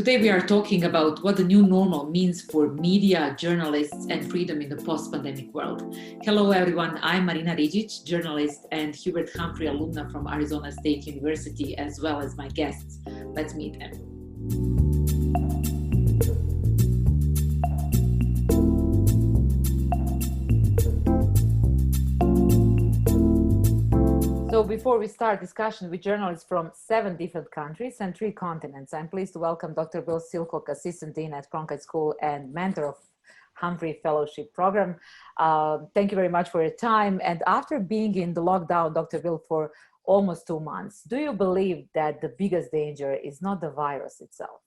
Today we are talking about what the new normal means for media, journalists, and freedom in the post-pandemic world. Hello everyone, I'm Marina Rigic, journalist and Hubert Humphrey Alumni from Arizona State University, as well as my guests. Let's meet them. So before we start discussion with journalists from 7 different countries and 3 continents, I'm pleased to welcome Dr. Bill Silcock, Assistant Dean at Cronkite School and mentor of Humphrey Fellowship Program. Thank you very much for your time. And after being in the lockdown, Dr. Bill, for almost 2 months, do you believe that the biggest danger is not the virus itself?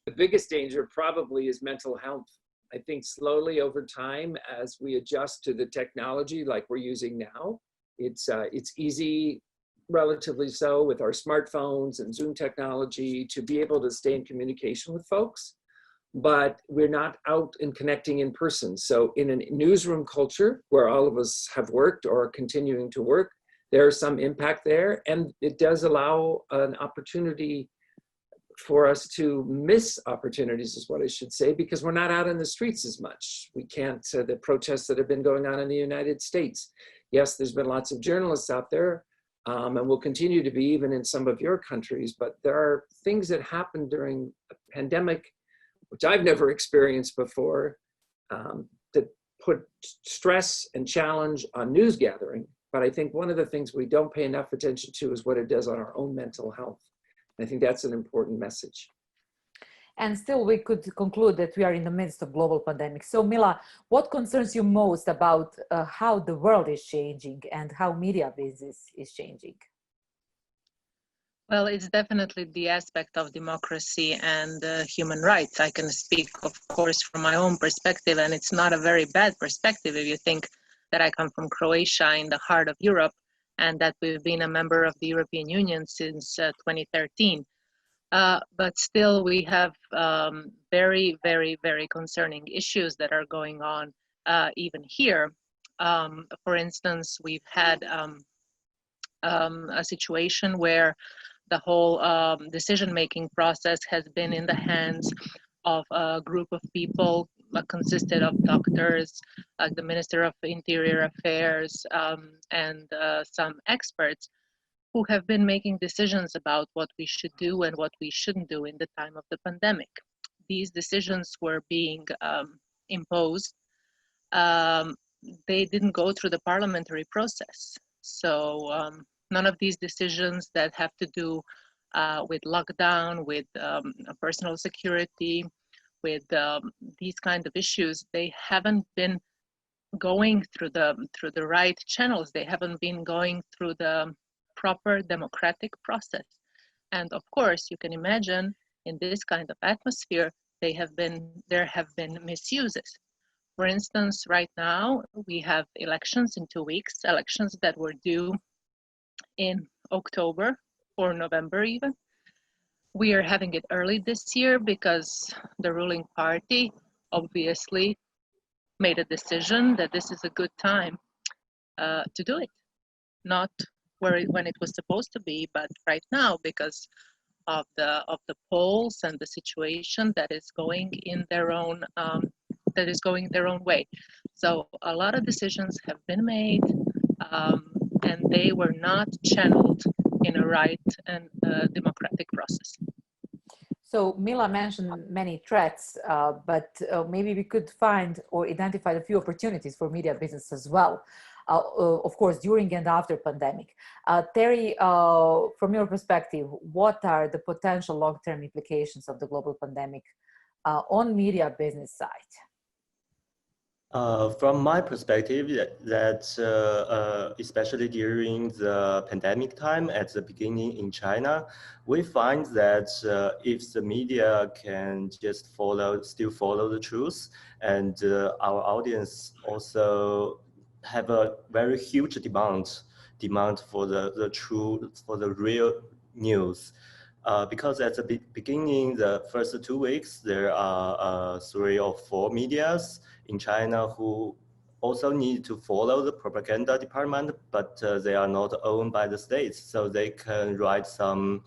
The biggest danger probably is mental health. I think slowly over time, as we adjust to the technology like we're using now, it's easy, relatively so, with our smartphones and Zoom technology to be able to stay in communication with folks, but we're not out and connecting in person. So in a newsroom culture where all of us have worked or are continuing to work, there's some impact there, and it does allow an opportunity for us to miss opportunities, is what I should say, because we're not out in the streets as much. We can't, the protests that have been going on in the United States. Yes, there's been lots of journalists out there, and will continue to be even in some of your countries, but there are things that happen during a pandemic, which I've never experienced before, that put stress and challenge on news gathering. But I think one of the things we don't pay enough attention to is what it does on our own mental health. I think that's an important message. And still, we could conclude that we are in the midst of global pandemic. So, Mila, what concerns you most about how the world is changing and how media business is changing? Well, it's definitely the aspect of democracy and human rights. I can speak, of course, from my own perspective, and it's not a very bad perspective if you think that I come from Croatia in the heart of Europe and that we've been a member of the European Union since 2013. But still, we have very, very, very concerning issues that are going on even here. For instance, we've had a situation where the whole decision-making process has been in the hands of a group of people consisted of doctors, like the Minister of Interior Affairs, and some experts, who have been making decisions about what we should do and what we shouldn't do in the time of the pandemic. These decisions were being imposed. They didn't go through the parliamentary process. So none of these decisions that have to do with lockdown, with personal security, with these kind of issues, they haven't been going through the right channels. They haven't been going through the proper democratic process. And of course, you can imagine in this kind of atmosphere, there have been misuses. For instance, right now, we have elections in 2 weeks, elections that were due in October or November even. We are having it early this year because the ruling party obviously made a decision that this is a good time to do it. Not when it was supposed to be, but right now because of the polls and the situation that is going in their own way. So a lot of decisions have been made, and they were not channeled in a right and democratic process. So Mila mentioned many threats, but maybe we could find or identify a few opportunities for media business as well. Of course, during and after pandemic. Terry, from your perspective, what are the potential long-term implications of the global pandemic on media business side? From my perspective, that especially during the pandemic time at the beginning in China, we find that if the media can just still follow the truth, and our audience also have a very huge demand for the real news. Because at the beginning, the first 2 weeks, there are 3 or 4 medias in China who also need to follow the propaganda department, but they are not owned by the states, so they can write some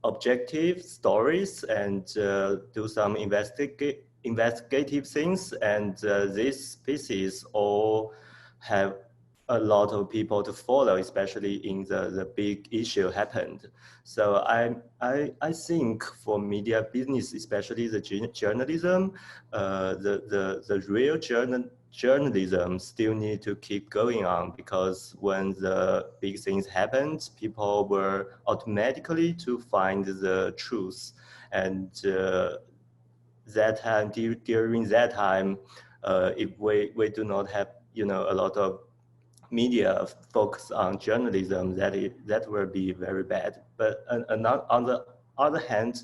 objective stories and do some investigative things. And these pieces all have a lot of people to follow, especially in the big issue happened. So I think for media business, especially the journalism, the real journalism still need to keep going on, because when the big things happened, people were automatically to find the truth. And that time, during that time, if we do not have, you know, a lot of media focus on journalism, that will be very bad. But on the other hand,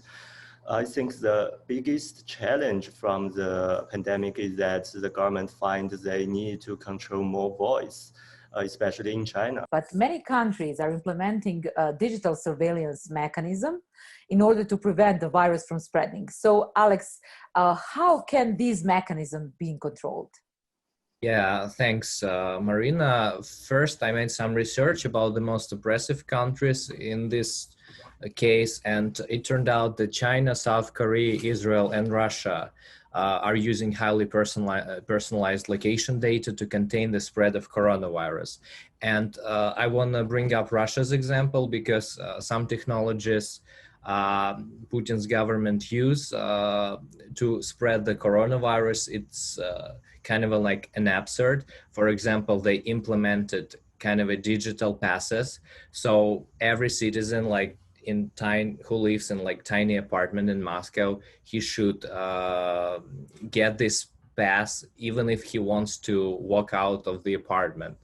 I think the biggest challenge from the pandemic is that the government finds they need to control more voice, especially in China. But many countries are implementing a digital surveillance mechanism in order to prevent the virus from spreading. So, Alex, how can these mechanisms be controlled? Yeah, thanks, Marina. First, I made some research about the most oppressive countries in this case, and it turned out that China, South Korea, Israel, and Russia are using highly personalized location data to contain the spread of coronavirus. And I want to bring up Russia's example because some technologies Putin's government use to spread the coronavirus, it's kind of like an absurd. For example, they implemented kind of a digital passes. So every citizen, like who lives in like tiny apartment in Moscow, he should get this pass even if he wants to walk out of the apartment.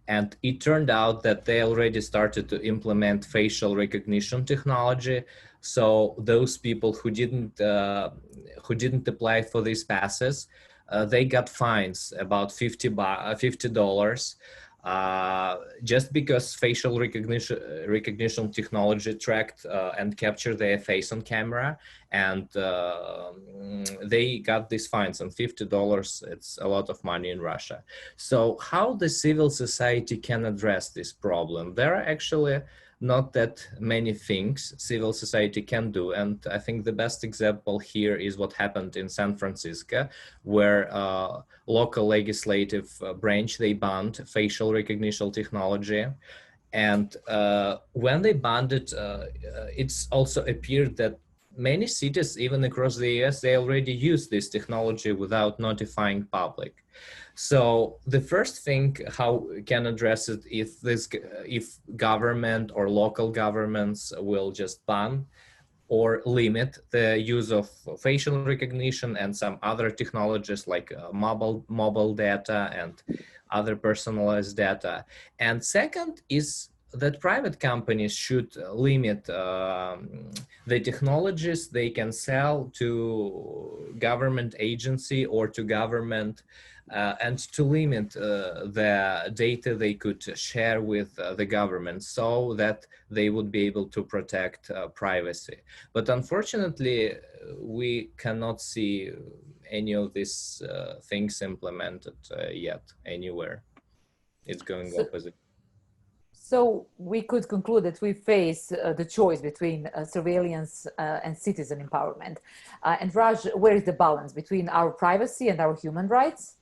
And it turned out that they already started to implement facial recognition technology. So those people who didn't apply for these passes, they got fines about $50 just because facial recognition technology tracked and captured their face on camera, and they got these fines. And $50, it's a lot of money in Russia. So how the civil society can address this problem? There are actually not that many things civil society can do. And I think the best example here is what happened in San Francisco, where local legislative branch, they banned facial recognition technology. And when they banned it, it's also appeared that many cities, even across the US, they already use this technology without notifying public. So the first thing how can address it if government or local governments will just ban or limit the use of facial recognition and some other technologies like mobile data and other personalized data. And second is that private companies should limit the technologies they can sell to government agency or to government, and to limit the data they could share with the government so that they would be able to protect privacy. But unfortunately, we cannot see any of these things implemented yet anywhere. It's going opposite. So we could conclude that we face the choice between surveillance and citizen empowerment. And Raj, where is the balance between our privacy and our human rights?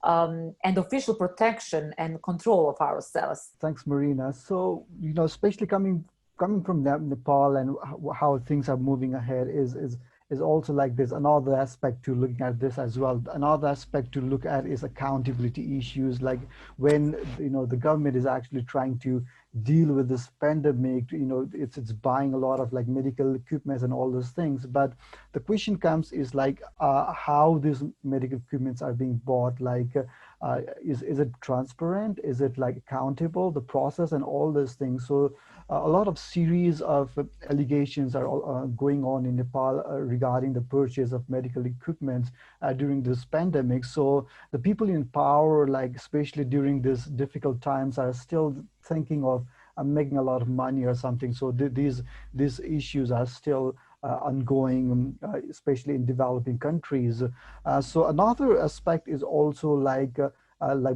And official protection and control of ourselves. Thanks, Marina. So, you know, especially coming from Nepal and how things are moving ahead is also like there's another aspect to looking at this as well. Another aspect to look at is accountability issues, like when, you know, the government is actually trying to deal with this pandemic, you know, it's buying a lot of like medical equipment and all those things. But the question comes is like how these medical equipments are being bought, like is it transparent? Is it like accountable, the process and all those things? So a lot of series of allegations are going on in Nepal regarding the purchase of medical equipment during this pandemic. So the people in power, like especially during these difficult times, are still thinking of making a lot of money or something. So these issues are still ongoing, especially in developing countries. So another aspect is also like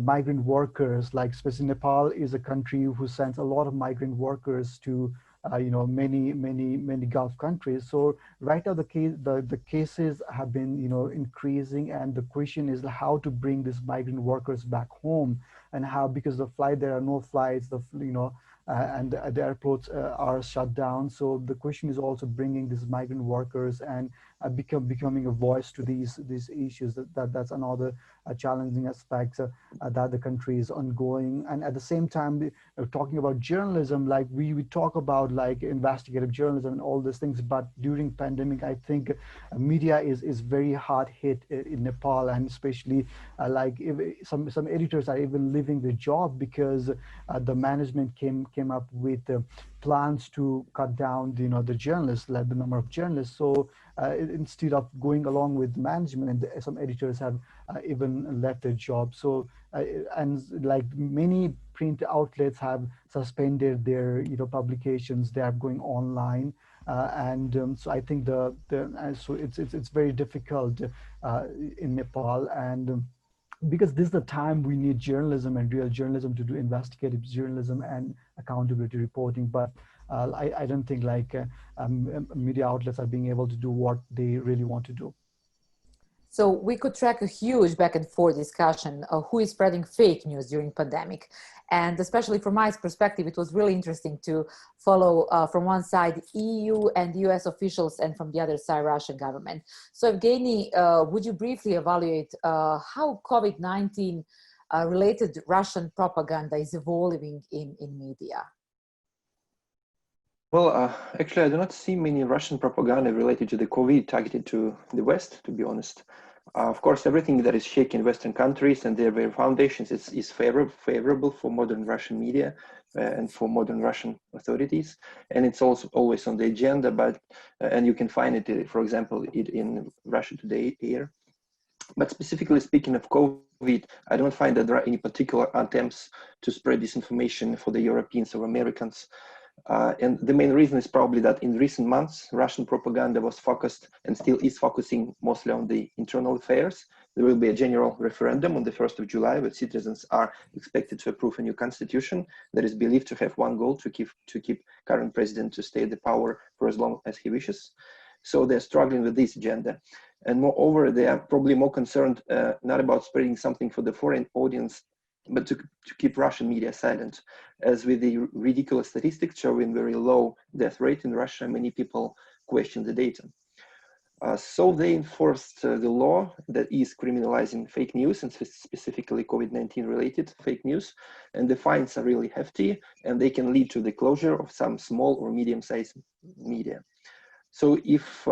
migrant workers, like especially Nepal is a country who sends a lot of migrant workers to many Gulf countries. So right now the cases have been increasing, and the question is how to bring these migrant workers back home, and how, because there are no flights, and the airports are shut down. So the question is also bringing these migrant workers and becoming a voice to these issues. That's another challenging aspect that the country is ongoing. And at the same time, talking about journalism, like we talk about like investigative journalism and all these things, but during pandemic, I think media is very hard hit in Nepal, and especially like if some editors are even leaving their job because the management came up with plans to cut down the journalists, like the number of journalists. So instead of going along with management, and some editors have even left their job. So and like many print outlets have suspended their publications. They are going online, and so I think so it's very difficult in Nepal, and because this is the time we need journalism and real journalism to do investigative journalism and accountability reporting. But I don't think like media outlets are being able to do what they really want to do. So we could track a huge back and forth discussion of who is spreading fake news during pandemic. And especially from my perspective, it was really interesting to follow from one side EU and US officials, and from the other side Russian government. So Evgeny, would you briefly evaluate how COVID-19 related Russian propaganda is evolving in media? Well, actually, I do not see many Russian propaganda related to the COVID targeted to the West, to be honest. Of course, everything that is shaking Western countries and their very foundations is favorable for modern Russian media and for modern Russian authorities. And it's also always on the agenda, but and you can find it, for example, in Russia Today here. But specifically speaking of COVID, I don't find that there are any particular attempts to spread disinformation for the Europeans or Americans. And the main reason is probably that in recent months, Russian propaganda was focused and still is focusing mostly on the internal affairs. There will be a general referendum on the 1st of July, where citizens are expected to approve a new constitution that is believed to have one goal: to keep current president to stay at the power for as long as he wishes. So they're struggling with this agenda. And moreover, they are probably more concerned not about spreading something for the foreign audience, but to keep Russian media silent. As with the ridiculous statistics showing very low death rate in Russia, many people question the data. So they enforced the law that is criminalizing fake news, and specifically COVID-19 related fake news. And the fines are really hefty, and they can lead to the closure of some small or medium-sized media. So if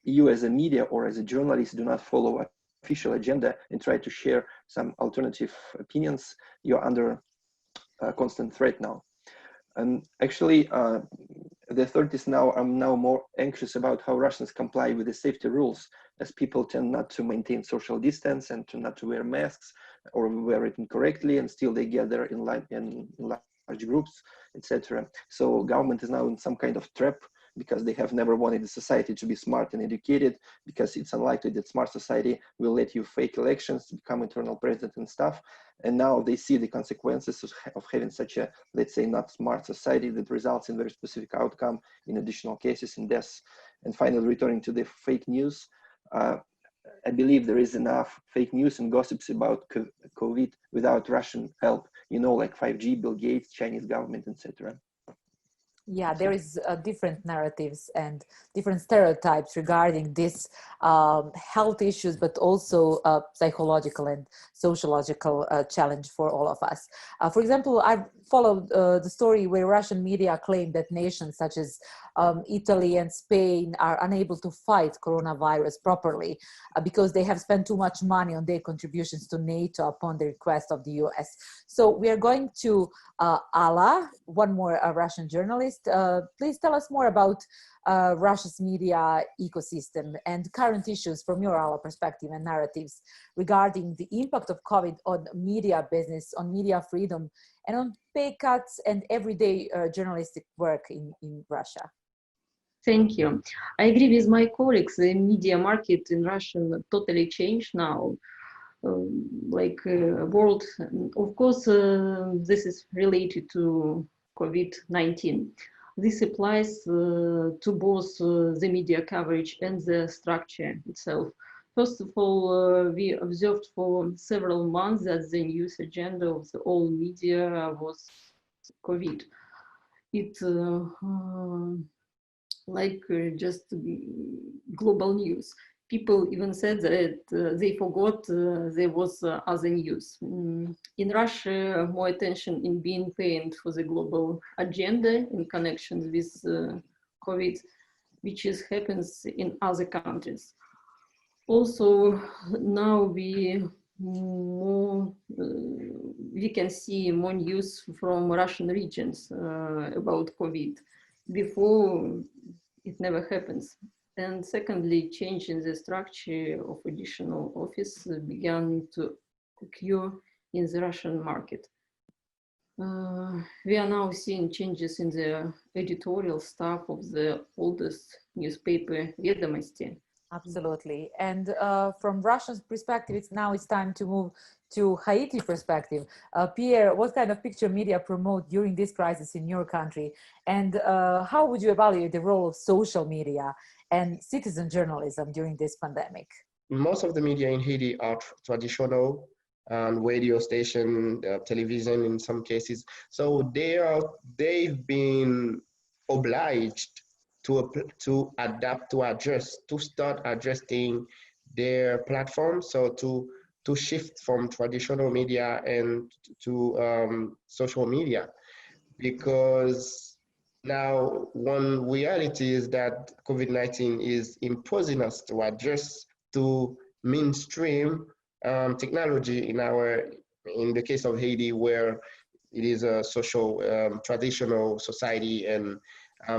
you as a media or as a journalist do not follow official agenda and try to share some alternative opinions, you're under constant threat now. And actually, the authorities are now more anxious about how Russians comply with the safety rules, as people tend not to maintain social distance and not to wear masks, or wear it incorrectly, and still they gather in large groups, etc. So government is now in some kind of trap, because they have never wanted the society to be smart and educated, because it's unlikely that smart society will let you fake elections, become eternal president and stuff. And now they see the consequences of having such a, let's say, not smart society that results in very specific outcome in additional cases and deaths. And finally, returning to the fake news, I believe there is enough fake news and gossips about COVID without Russian help, like 5G, Bill Gates, Chinese government, etc. Yeah, there is different narratives and different stereotypes regarding this health issues, but also psychological and sociological challenge for all of us. For example, I followed the story where Russian media claim that nations such as Italy and Spain are unable to fight coronavirus properly because they have spent too much money on their contributions to NATO upon the request of the US. So we are going to Ala, one more Russian journalist. Please tell us more about Russia's media ecosystem and current issues from your Ala perspective and narratives regarding the impact of COVID on media business, on media freedom, and on pay cuts and everyday journalistic work in Russia. Thank you. I agree with my colleagues. The media market in Russia totally changed now. World, of course, this is related to COVID-19. This applies to both the media coverage and the structure itself. First of all, we observed for several months that the news agenda of the all media was COVID. It just global news. People even said that they forgot there was other news. In Russia, more attention is being paid for the global agenda in connection with COVID, which happens in other countries. Also, now we can see more news from Russian regions about COVID. Before, it never happens. And secondly, change in the structure of additional office began to occur in the Russian market. We are now seeing changes in the editorial staff of the oldest newspaper, Vedomosti. Absolutely. And from Russian perspective, it's time to move to Haiti perspective. Pierre, what kind of picture media promote during this crisis in your country? And how would you evaluate the role of social media and citizen journalism during this pandemic? Most of the media in Haiti are traditional, radio station, television in some cases. So they've been obliged to adapt, to adjust, to start adjusting their platform. So to shift from traditional media and to social media, because now one reality is that COVID-19 is imposing us to adjust to mainstream technology in the case of Haiti, where it is a social, traditional society, and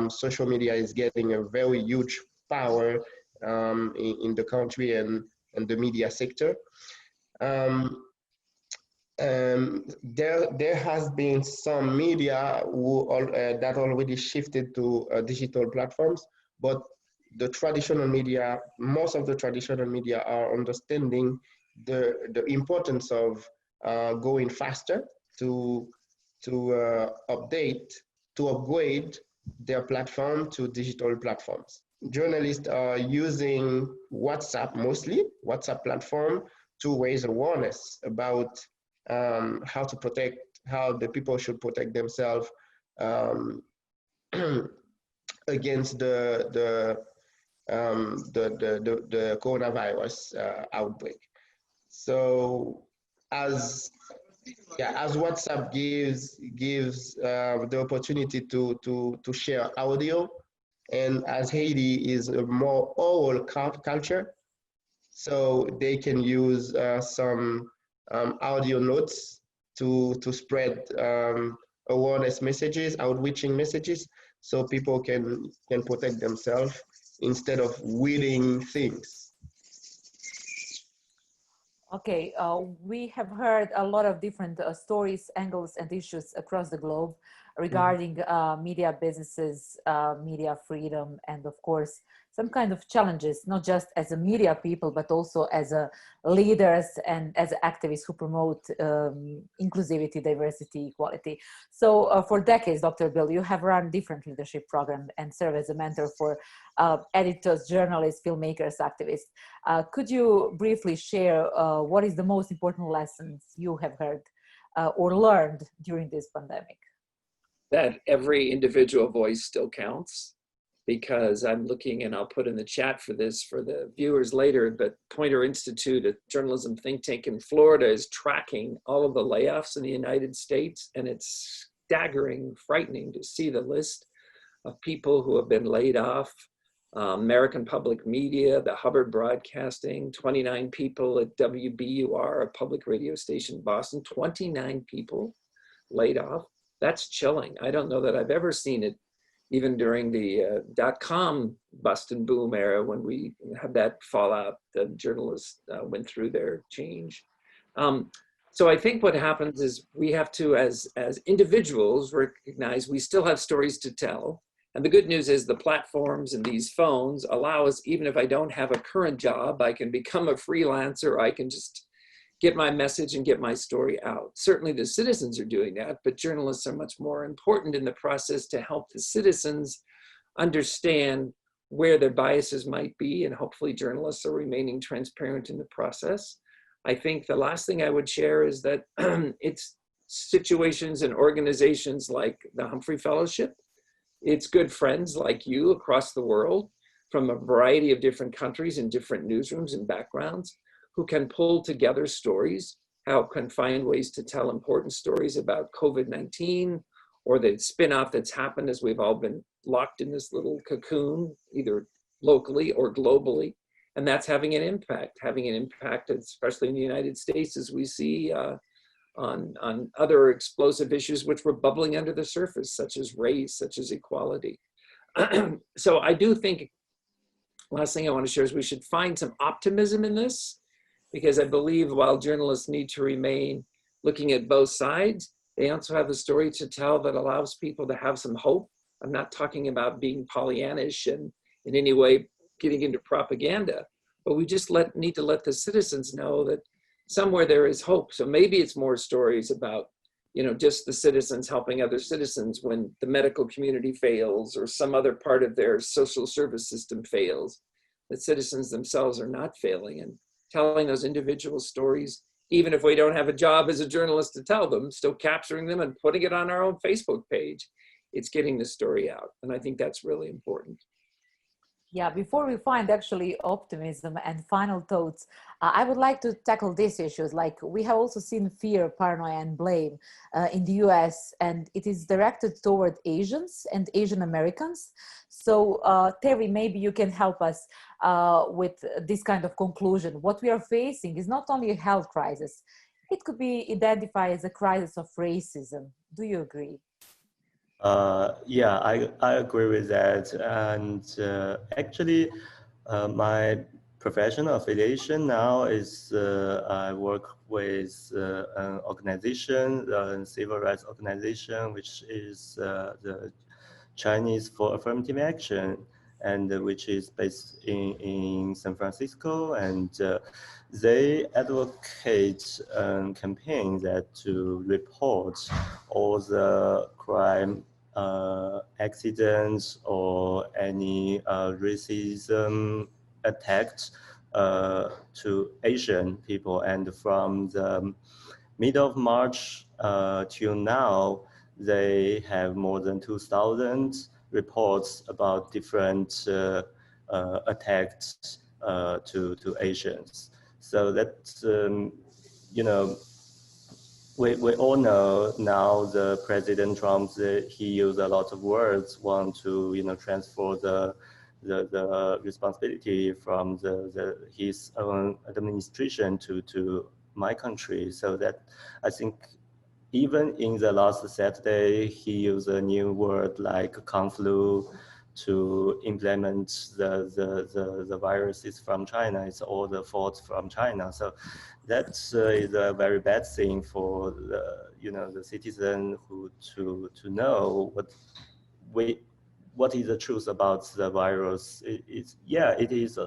social media is getting a very huge power in the country and the media sector. There has been some media that already shifted to digital platforms, but the traditional media, most of the traditional media are understanding the importance of going faster to update, to upgrade their platform to digital platforms. Journalists are using WhatsApp, mostly WhatsApp platform, to raise awareness about how the people should protect themselves against the coronavirus outbreak. So as WhatsApp gives the opportunity to share audio, and as Haiti is a more oral culture, so they can use some audio notes to spread awareness messages, outreaching messages, so people can protect themselves instead of reading things. Okay, we have heard a lot of different stories, angles, and issues across the globe regarding media businesses, media freedom, and of course, some kind of challenges, not just as a media people, but also as a leaders and as activists who promote inclusivity, diversity, equality. So for decades, Dr. Bill, you have run different leadership programs and served as a mentor for editors, journalists, filmmakers, activists. Could you briefly share what is the most important lessons you have heard or learned during this pandemic? That every individual voice still counts, because I'm looking, and I'll put in the chat for this for the viewers later, but Poynter Institute, a journalism think tank in Florida, is tracking all of the layoffs in the United States, and it's staggering, frightening to see the list of people who have been laid off. American Public Media, the Hubbard Broadcasting, 29 people at WBUR, a public radio station in Boston, 29 people laid off. That's chilling. I don't know that I've ever seen it, even during the .com bust and boom era, when we had that fallout, the journalists went through their change. So I think what happens is we have to, as individuals, recognize we still have stories to tell. And the good news is the platforms and these phones allow us, even if I don't have a current job, I can become a freelancer, I can just get my message and get my story out. Certainly the citizens are doing that, but journalists are much more important in the process to help the citizens understand where their biases might be, and hopefully journalists are remaining transparent in the process. I think the last thing I would share is that it's situations and organizations like the Humphrey Fellowship, it's good friends like you across the world from a variety of different countries and different newsrooms and backgrounds who can pull together stories, how can find ways to tell important stories about COVID-19 or the spin-off that's happened as we've all been locked in this little cocoon, either locally or globally. And that's having an impact, especially in the United States, as we see on other explosive issues which were bubbling under the surface, such as race, such as equality. So I do think, last thing I want to share is we should find some optimism in this, because I believe while journalists need to remain looking at both sides, they also have a story to tell that allows people to have some hope. I'm not talking about being Pollyannish and in any way getting into propaganda, but we just need to let the citizens know that somewhere there is hope. So maybe it's more stories about, just the citizens helping other citizens when the medical community fails or some other part of their social service system fails, that citizens themselves are not failing, and telling those individual stories, even if we don't have a job as a journalist to tell them, still capturing them and putting it on our own Facebook page. It's getting the story out. And I think that's really important. Yeah, before we find actually optimism and final thoughts, I would like to tackle these issues. Like, we have also seen fear, paranoia, and blame in the US, and it is directed toward Asians and Asian Americans. So Terry, maybe you can help us with this kind of conclusion. What we are facing is not only a health crisis, it could be identified as a crisis of racism. Do you agree? Yeah, I agree with that. And actually, my professional affiliation now is I work with an organization, a civil rights organization, which is the Chinese for Affirmative Action, and which is based in San Francisco. And they advocate a campaign that to report all the crime accidents or any racism attacks to Asian people. And from the middle of March till now, they have more than 2,000 reports about different attacks to Asians. So that's, we all know now the President Trump, he used a lot of words, want to transfer the responsibility from his own administration to my country. So that I think even in the last Saturday, he used a new word like Kung flu to implement the viruses from China. It's all the fault from China. So that is a very bad thing for the citizen who to know what is the truth about the virus. It is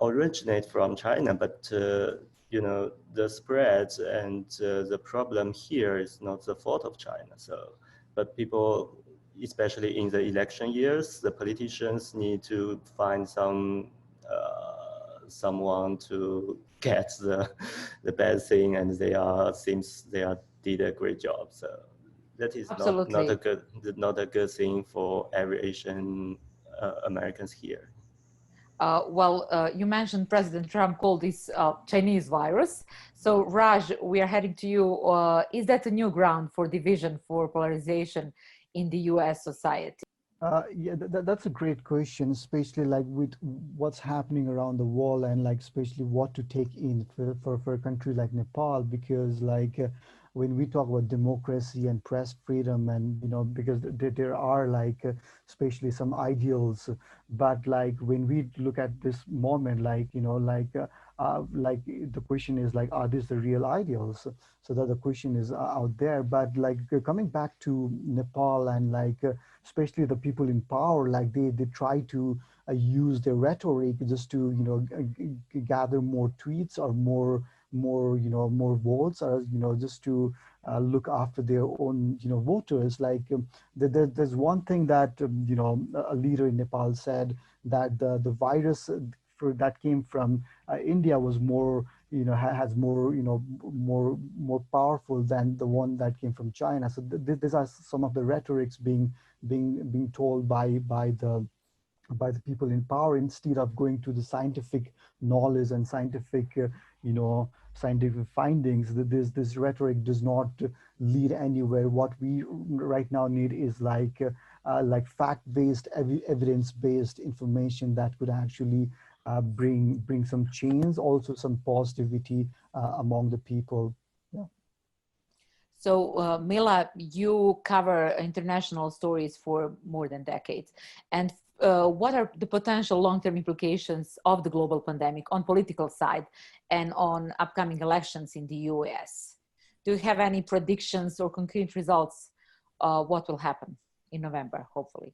originate from China, but the spread and the problem here is not the fault of China. So, but people, especially in the election years, the politicians need to find someone to get the bad thing, and they did a great job. So that is not a good thing for every Asian Americans here. You mentioned President Trump called this Chinese virus. So Raj, we are heading to you. Is that a new ground for division, for polarization in the US society? Yeah, that's a great question, especially like with what's happening around the world, and like especially what to take in for a country like Nepal, because like when we talk about democracy and press freedom, and because there are like especially some ideals, but like when we look at this moment, like the question is like, are these the real ideals? So that the question is out there. But like coming back to Nepal, and like especially the people in power, like they try to use their rhetoric just to gather more tweets or more more votes, or just to look after their own voters. Like there's one thing that a leader in Nepal said, that the virus that came from India was more has more more powerful than the one that came from China. So these are some of the rhetorics being told by the people in power, instead of going to the scientific knowledge and scientific scientific findings. That this rhetoric does not lead anywhere. What we right now need is like fact-based, evidence-based information that could actually bring some change, also some positivity among the people. Yeah. So, Mila, you cover international stories for more than decades. And what are the potential long-term implications of the global pandemic on political side and on upcoming elections in the US? Do you have any predictions or concrete results? What will happen in November, hopefully?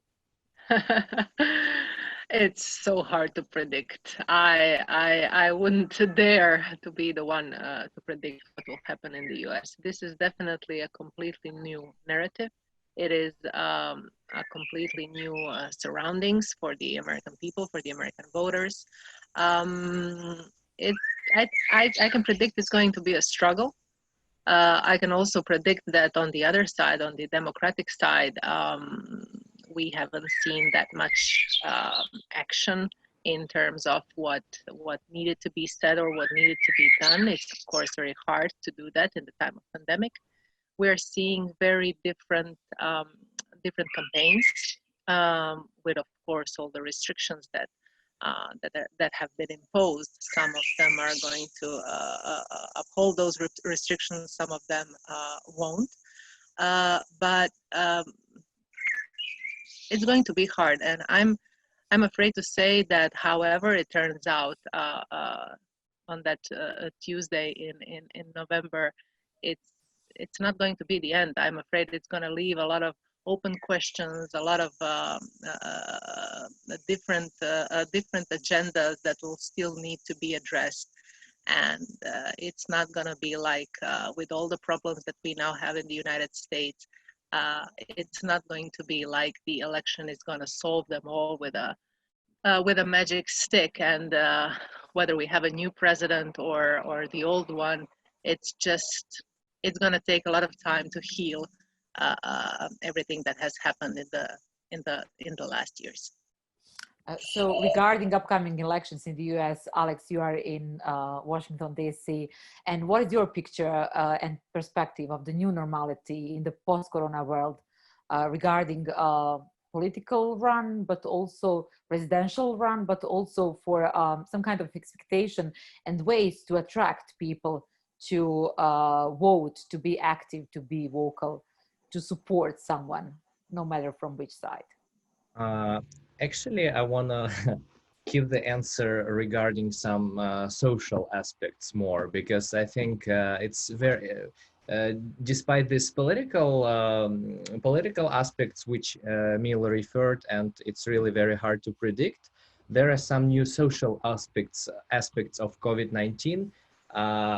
It's so hard to predict. I wouldn't dare to be the one to predict what will happen in the US. This is definitely a completely new narrative. It is a completely new surroundings for the American people, for the American voters. It, I can predict it's going to be a struggle. I can also predict that on the other side, on the Democratic side, we haven't seen that much action in terms of what needed to be said or what needed to be done. It's of course very hard to do that in the time of pandemic. We're seeing very different different campaigns with, of course, all the restrictions that that have been imposed. Some of them are going to uphold those restrictions. Some of them won't. But it's going to be hard, and I'm afraid to say that, however it turns out on that Tuesday in November, it's not going to be the end. I'm afraid it's going to leave a lot of open questions, a lot of different agendas that will still need to be addressed. And it's not going to be like with all the problems that we now have in the United States. It's not going to be like the election is going to solve them all with a magic stick. And whether we have a new president or the old one, it's going to take a lot of time to heal everything that has happened in the last years. So regarding upcoming elections in the US, Alex, you are in Washington, D.C. And what is your picture and perspective of the new normality in the post-corona world regarding political run, but also presidential run, but also for some kind of expectation and ways to attract people to vote, to be active, to be vocal, to support someone, no matter from which side? Actually, I want to give the answer regarding some social aspects more, because I think it's very, despite this political aspects which Mila referred, and it's really very hard to predict, there are some new social aspects of COVID-19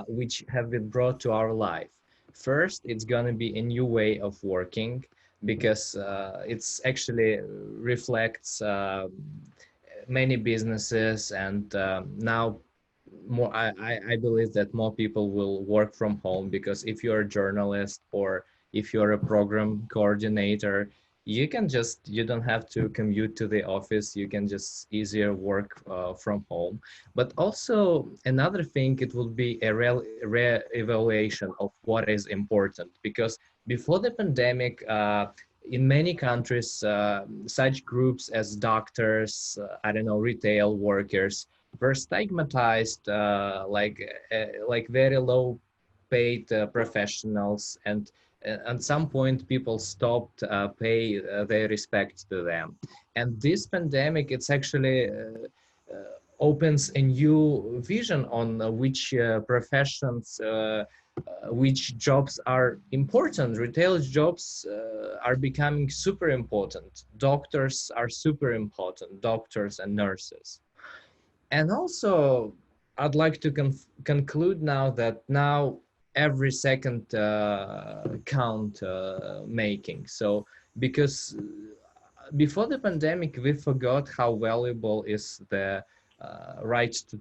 which have been brought to our life. First, it's going to be a new way of working, because it's actually reflects many businesses, and now more I believe that more people will work from home, because if you're a journalist or if you're a program coordinator, you don't have to commute to the office. You can just easier work from home. But also another thing, it will be a re-evaluation of what is important, because before the pandemic, in many countries, such groups as doctors, retail workers, were stigmatized like very low paid professionals, and at some point people stopped pay their respect to them. And this pandemic, it's actually opens a new vision on which professions, which jobs are important. Retail jobs are becoming super important. Doctors are super important, doctors and nurses. And also, I'd like to conclude now that now every second count making. So because before the pandemic, we forgot how valuable is the right to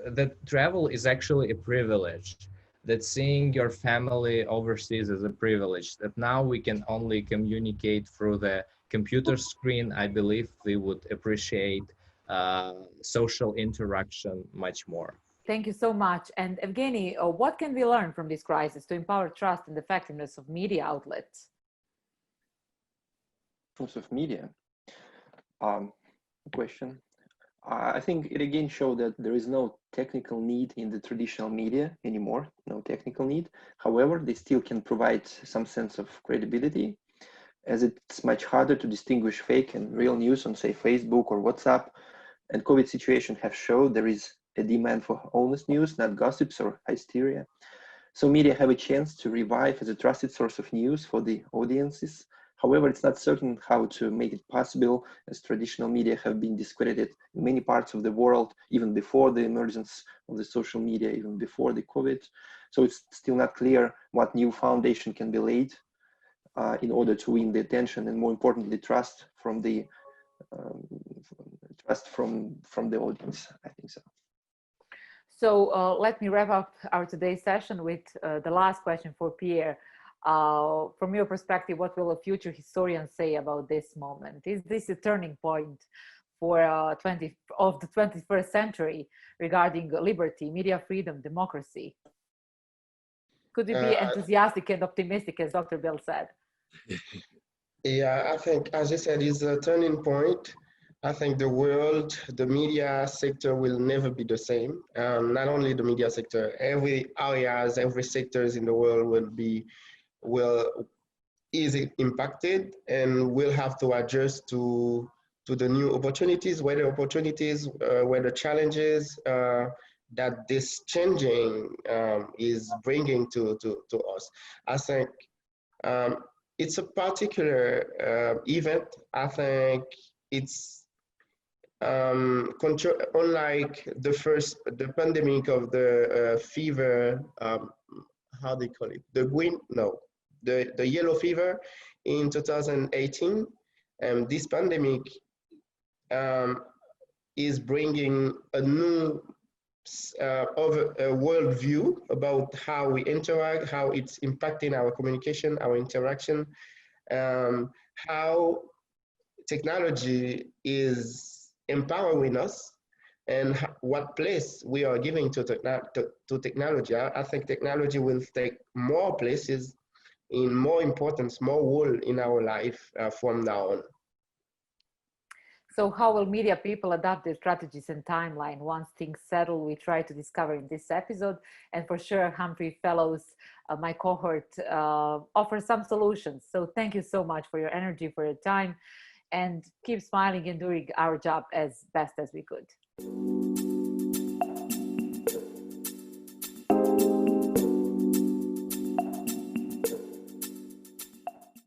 that travel is actually a privilege, that seeing your family overseas is a privilege, that now we can only communicate through the computer screen. I believe we would appreciate social interaction much more. Thank you so much. And Evgeny, what can we learn from this crisis to empower trust and effectiveness of media outlets? In terms of media, question. I think it again showed that there is no technical need in the traditional media anymore, no technical need. However, they still can provide some sense of credibility, as it's much harder to distinguish fake and real news on, say, Facebook or WhatsApp. And COVID situation have showed there is a demand for honest news, not gossips or hysteria. So media have a chance to revive as a trusted source of news for the audiences. However, it's not certain how to make it possible, as traditional media have been discredited in many parts of the world, even before the emergence of the social media, even before the COVID. So it's still not clear what new foundation can be laid in order to win the attention and, more importantly, trust from the audience. I think so. So let me wrap up our today's session with the last question for Pierre. From your perspective, what will a future historian say about this moment? Is this a turning point for the 21st century regarding liberty, media freedom, democracy? Could you be enthusiastic and optimistic, as Dr. Bill said? Yeah, I think, as you said, it's a turning point. I think the world, the media sector will never be the same. Not only the media sector, every areas, every sectors in the world is impacted, and will have to adjust to the new opportunities, where the challenges that this changing is bringing to us. I think it's a particular event. I think it's unlike the pandemic of the fever, how do you call it? The yellow fever in 2018. This pandemic is bringing a new world view about how we interact, how it's impacting our communication, our interaction, how technology is empowering us, and what place we are giving to technology. I think technology will take more places, in more importance, more role in our life from now on. So how will media people adapt their strategies and timeline once things settle? We try to discover in this episode, and for sure Humphrey Fellows, my cohort, offer some solutions. So thank you so much for your energy, for your time, and keep smiling and doing our job as best as we could.